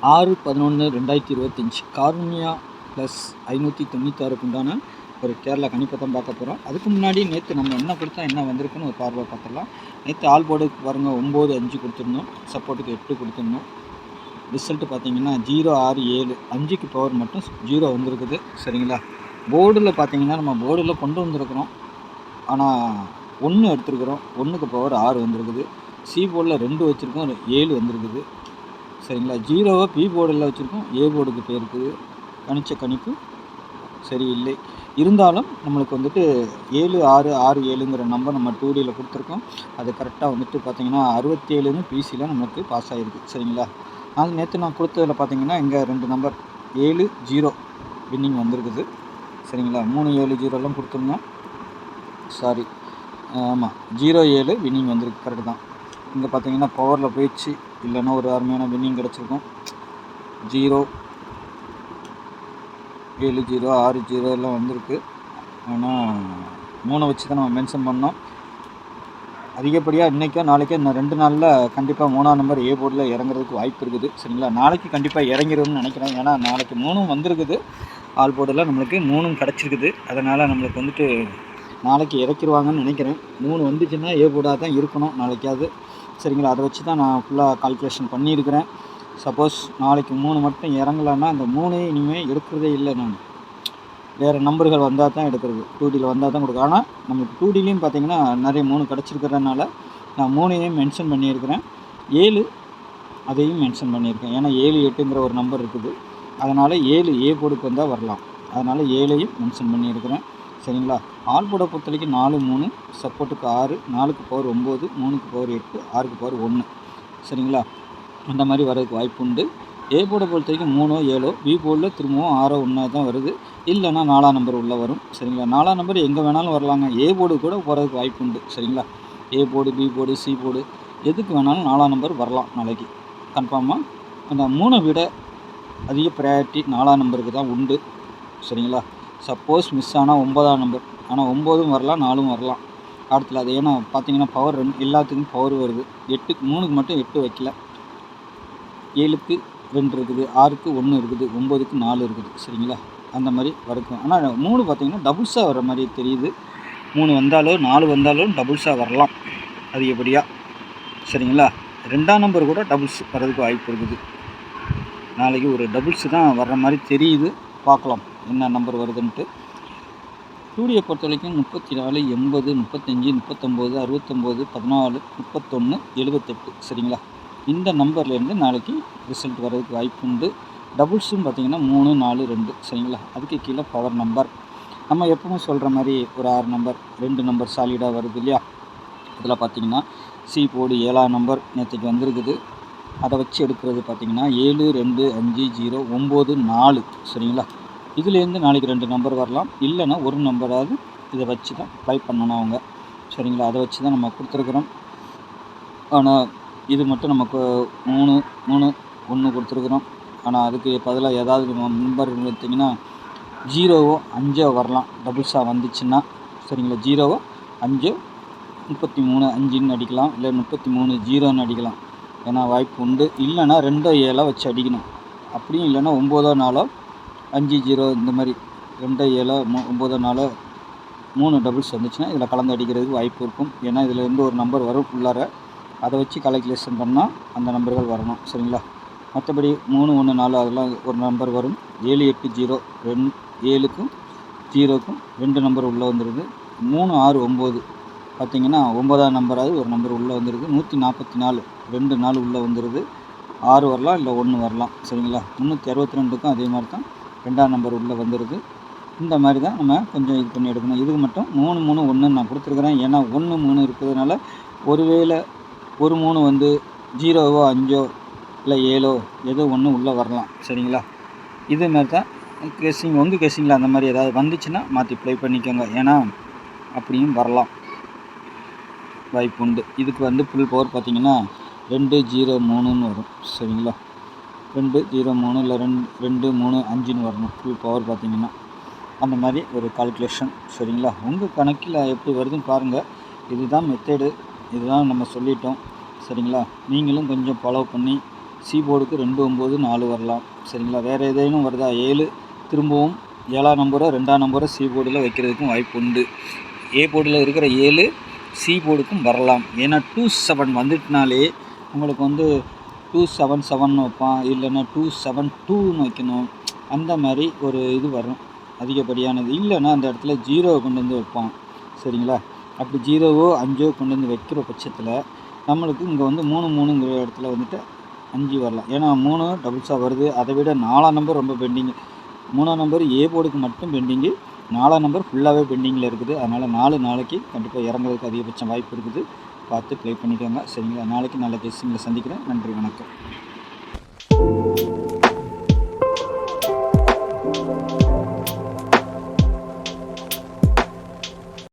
6/11/2025 Karunya plus 596க்கு உண்டான ஒரு கேரளா கணிப்பை தான் பார்க்க போகிறோம். அதுக்கு முன்னாடி நேற்று நம்ம என்ன கொடுத்தா என்ன வந்திருக்குன்னு ஒரு பார்வை பார்த்துடலாம். நேற்று ஆல் போர்டுக்கு பாருங்கள் 9-5 கொடுத்துருந்தோம், சப்போர்ட்டுக்கு 8 கொடுத்துருந்தோம். ரிசல்ட்டு பார்த்தீங்கன்னா 0-6-7 5க்கு பவர் மட்டும் 0 வந்திருக்குது. சரிங்களா? போர்டில் பார்த்தீங்கன்னா நம்ம போர்டில் கொண்டு வந்திருக்கிறோம், ஆனால் 1 எடுத்துருக்குறோம், 1க்கு பவர் 6 வந்திருக்குது. சி போர்டில் 2 வச்சுருக்கோம், 7 வந்திருக்குது. சரிங்களா? 0வை பி போர்டில் வச்சுருக்கோம், ஏ போர்டுக்கு போயிருக்குது. கணிச்ச கணிப்பு சரியில்லை. இருந்தாலும் நம்மளுக்கு வந்துட்டு 7-6-6-7ங்கிற நம்பர் நம்ம 2Dயில் கொடுத்துருக்கோம். அது கரெக்டாக வந்துட்டு பார்த்தீங்கன்னா 67ன்னு பிசியில் நம்மளுக்கு பாஸ் ஆகிருக்கு. சரிங்களா? அது நேற்று நான் கொடுத்ததில் பார்த்தீங்கன்னா இங்கே 2 நம்பர் 7-0 வின்னிங் வந்திருக்குது. சரிங்களா? 3-7-0 கொடுத்துருந்தோம். சாரி, ஆமாம் 0-7 வின்னிங் வந்திருக்கு, கரெக்டு தான். இங்கே பார்த்தீங்கன்னா பவரில் போயிடுச்சு, இல்லைன்னா ஒரு அருமையான வின்னிங் கிடச்சிருக்கும். 0-7-0 6-0 வந்திருக்கு. ஆனால் 3 வச்சு தான் நம்ம மென்ஷன் பண்ணோம். அதிகப்படியாக இன்றைக்கோ நாளைக்கோ இன்னும் 2 நாளில் கண்டிப்பாக 3ஆம் நம்பர் ஏ போர்டில் இறங்குறதுக்கு வாய்ப்பு இருக்குது. சரிங்களா? நாளைக்கு கண்டிப்பாக இறங்கிடும்னு நினைக்கிறேன். ஏன்னா நாளைக்கு 3 வந்திருக்குது, ஆல் போர்டில் நம்மளுக்கு 3 கிடச்சிருக்குது. அதனால் நம்மளுக்கு வந்துட்டு நாளைக்கு இறக்கிடுவாங்கன்னு நினைக்கிறேன். 3 வந்துச்சுன்னா ஏ போர்டாக தான் இருக்கணும் நாளைக்காவது. சரிங்களா? அதை வச்சு தான் நான் ஃபுல்லாக கால்குலேஷன் பண்ணியிருக்கிறேன். சப்போஸ் நாளைக்கு 3 மட்டும் இறங்கலான்னா அந்த 3 இனிமேல் எடுக்கிறதே இல்லை. நான் வேறு நம்பர்கள் வந்தால் தான் எடுக்கிறது, 2Dயில் வந்தால் தான் கொடுக்குறேன். ஆனால் நமக்கு 2Dலையும் பார்த்தீங்கன்னா நிறைய 3 கிடச்சிருக்கிறதுனால நான் 3ஐயும் மென்ஷன் பண்ணியிருக்கிறேன், 7 அதையும் மென்ஷன் பண்ணியிருக்கேன். ஏன்னா 7-8ங்கிற ஒரு நம்பர் இருக்குது. அதனால் 7 ஏ போர்டுக்கு வந்தால் வரலாம். அதனால் 7ஐயும் மென்ஷன் பண்ணியிருக்கிறேன். சரிங்களா? ஆல் போர்டை பொறுத்த வரைக்கும் 4-3, சப்போர்ட்டுக்கு 6, 4க்கு பவர் 9, 3க்கு பவர் 8, 6க்கு பவர் 1. சரிங்களா? அந்த மாதிரி வரதுக்கு வாய்ப்பு உண்டு. ஏ போர்டை பொறுத்த வரைக்கும் 3-7, பி போர்டில் திரும்பவும் 6-1 தான் வருது. இல்லைன்னா 4ஆம் நம்பர் உள்ளே வரும். சரிங்களா? 4ஆம் நம்பர் எங்கே வேணாலும் வரலாங்க. ஏ போர்டு கூட போகிறதுக்கு வாய்ப்பு உண்டு. சரிங்களா? A board, B board, C board எதுக்கு வேணாலும் 4ஆம் நம்பர் வரலாம் நாளைக்கு கன்ஃபார்மாக. அந்த 3 விட அதிக ப்ரையாரிட்டி 4ஆம் நம்பருக்கு தான் உண்டு. சரிங்களா? சப்போஸ் மிஸ் ஆனால் 9ஆம் நம்பர், ஆனால் 9ம் வரலாம், 4ம் வரலாம் அடுத்துல. அது ஏன்னா பார்த்தீங்கன்னா பவர் எல்லாத்துக்கும் பவர் வருது. 8க்கு 3க்கு மட்டும் 8 வைக்கல, 7க்கு 2 இருக்குது, 6க்கு 1 இருக்குது, 9க்கு 4 இருக்குது. சரிங்களா? அந்த மாதிரி வரைக்கும். ஆனால் 3 பார்த்தீங்கன்னா டபுள்ஸாக வர மாதிரி தெரியுது. 3 வந்தாலும் 4 வந்தாலும் டபுள்ஸாக வரலாம் அதிகப்படியாக. சரிங்களா? 2ஆம் நம்பர் கூட டபுள்ஸ் வர்றதுக்கு வாய்ப்பு இருக்குது. நாளைக்கு ஒரு டபுள்ஸ் தான் வர்ற மாதிரி தெரியுது. பார்க்கலாம் என்ன நம்பர் வருதுன்ட்டு. 2Dயை பொறுத்த வரைக்கும் 34, 80, 35, 39, 69, 14, 31, 78. சரிங்களா? இந்த நம்பர்லேருந்து நாளைக்கு ரிசல்ட் வர்றதுக்கு வாய்ப்பு உண்டு. டபுள்ஸும் பார்த்திங்கன்னா 3, 4, 2. சரிங்களா? அதுக்கு கீழே பவர் நம்பர் நம்ம எப்பவுமே சொல்கிற மாதிரி ஒரு 6 நம்பர், 2 நம்பர் சாலிடாக வருது இல்லையா? அதில் பார்த்திங்கன்னா சி போர்டு 7ஆம் நம்பர் நேற்றுக்கு வந்திருக்குது. அதை வச்சு எடுக்கிறது பார்த்திங்கன்னா 7, 2, 5, 0, 9, 4. சரிங்களா? இதுலேருந்து நாளைக்கு 2 நம்பர் வரலாம், இல்லைன்னா ஒரு நம்பராவது இதை வச்சு தான் ட்ரை பண்ணணும் அவங்க. சரிங்களா? அதை வச்சு தான் நம்ம கொடுத்துருக்குறோம். ஆனால் இது மட்டும் நமக்கு 3, 3, 1 கொடுத்துருக்குறோம். ஆனால் அதுக்கு பதிலாக ஏதாவது நம்பர் பார்த்திங்கன்னா 0வோ 5ஓ வரலாம் டபுள்ஸாக வந்துச்சுன்னா. சரிங்களா? 0வோ 5, 33, 5ன்னு அடிக்கலாம், இல்லை 33, 0ன்னு அடிக்கலாம். ஏன்னா வாய்ப்பு உண்டு. இல்லைன்னா 2, 7 வச்சு அடிக்கணும். அப்படியும் இல்லைன்னா 9, 4, 5, 0 இந்த மாதிரி 2, 7, 9, 4 3 டபுள்ஸ் வந்துச்சுன்னா இதில் கலந்து அடிக்கிறதுக்கு வாய்ப்பு இருக்கும். ஏன்னா இதில் இருந்து ஒரு நம்பர் வரும் உள்ளார, அதை வச்சு கால்குலேஷன் பண்ணால் அந்த நம்பர்கள் வரணும். சரிங்களா? மற்றபடி 3, 1, 4 அதெல்லாம் ஒரு நம்பர் வரும். 7, 8, 0 7க்கும் 0க்கும் 2 நம்பர் உள்ளே வந்துடுது. 3, 6, 9 பார்த்திங்கன்னா 9ஆம் நம்பராவது ஒரு நம்பர் உள்ளே வந்துடுது. 144 2 நாள் உள்ளே வந்துடுது. 6 வரலாம், இல்லை 1 வரலாம். சரிங்களா? 362க்கும் அதே மாதிரி தான் 2ஆம் நம்பர் உள்ளே வந்துடுது. இந்த மாதிரி தான் நம்ம கொஞ்சம் இது பண்ணி எடுக்கணும். இதுக்கு மட்டும் 3, 3, 1 நான் கொடுத்துருக்குறேன். ஏன்னா 1, 3 இருக்கிறதுனால ஒருவேளை ஒரு 3 வந்து 0வோ 5ஓ இல்லை 7ஓ ஏதோ ஒன்று உள்ளே வரலாம். சரிங்களா? இதே மாதிரி தான் கெஸ்ஸிங், உங்கள் கெஸ்ஸிங்கில் அந்த மாதிரி ஏதாவது வந்துச்சுன்னா மாற்றி ப்ளே பண்ணிக்கோங்க. ஏன்னா அப்படியும் வரலாம், வாய்ப்பு உண்டு. இதுக்கு வந்து ஃபுல் பவர் பார்த்திங்கன்னா 203ன்னு வரும். சரிங்களா? 203 இல்லை 2, 3, 5ன்னு வரணும் ஃபுல் பவர் பார்த்திங்கன்னா. அந்த மாதிரி ஒரு கால்குலேஷன். சரிங்களா? உங்கள் கணக்கில் எப்படி வருதுன்னு பாருங்கள். இதுதான் மெத்தேடு, இதுதான் நம்ம சொல்லிட்டோம். சரிங்களா? நீங்களும் கொஞ்சம் ஃபாலோ பண்ணி சி போர்டுக்கு 2 9 4 வரலாம். சரிங்களா? வேறு ஏதேனும் வருதா? 7 திரும்பவும் 7ஆம் நம்பரோ 2ஆம் நம்பரோ சி போர்டில் வைக்கிறதுக்கும் வாய்ப்பு உண்டு. ஏ போர்டில் இருக்கிற 7 சி போர்டுக்கும் வரலாம். ஏன்னா 2 7 வந்துட்டுனாலே உங்களுக்கு வந்து 2 7 7ன்னு வைப்பான், இல்லைன்னா 2 7 2ன்னு வைக்கணும். அந்த மாதிரி ஒரு இது வரும் அதிகப்படியானது. இல்லைன்னா அந்த இடத்துல 0 கொண்டு வந்து வைப்பான். சரிங்களா? அப்படி 0வோ 5ஓ கொண்டு வந்து வைக்கிற பட்சத்தில் நம்மளுக்கு இங்கே வந்து 3 3ங்கிற இடத்துல வந்துட்டு 5 வரலாம். ஏன்னா 3 டபுள்ஸாக வருது. அதை விட 4ஆம் நம்பர் ரொம்ப பெண்டிங்கு. 3ஆம் நம்பர் ஏ போர்டுக்கு மட்டும் பெண்டிங்கு, 4ஆம் நம்பர் ஃபுல்லாகவே பெண்டிங்கில் இருக்குது. அதனால் 4 நாளைக்கு கண்டிப்பாக இறங்குறதுக்கு அதிகபட்சம் வாய்ப்பு இருக்குது. பார்த்து ப்ளே பண்ணிக்கோங்க. சரிங்களா? நாளைக்கு நல்ல கெஸ்ஸிங்கில் சந்திக்கிறேன். நன்றி, வணக்கம்.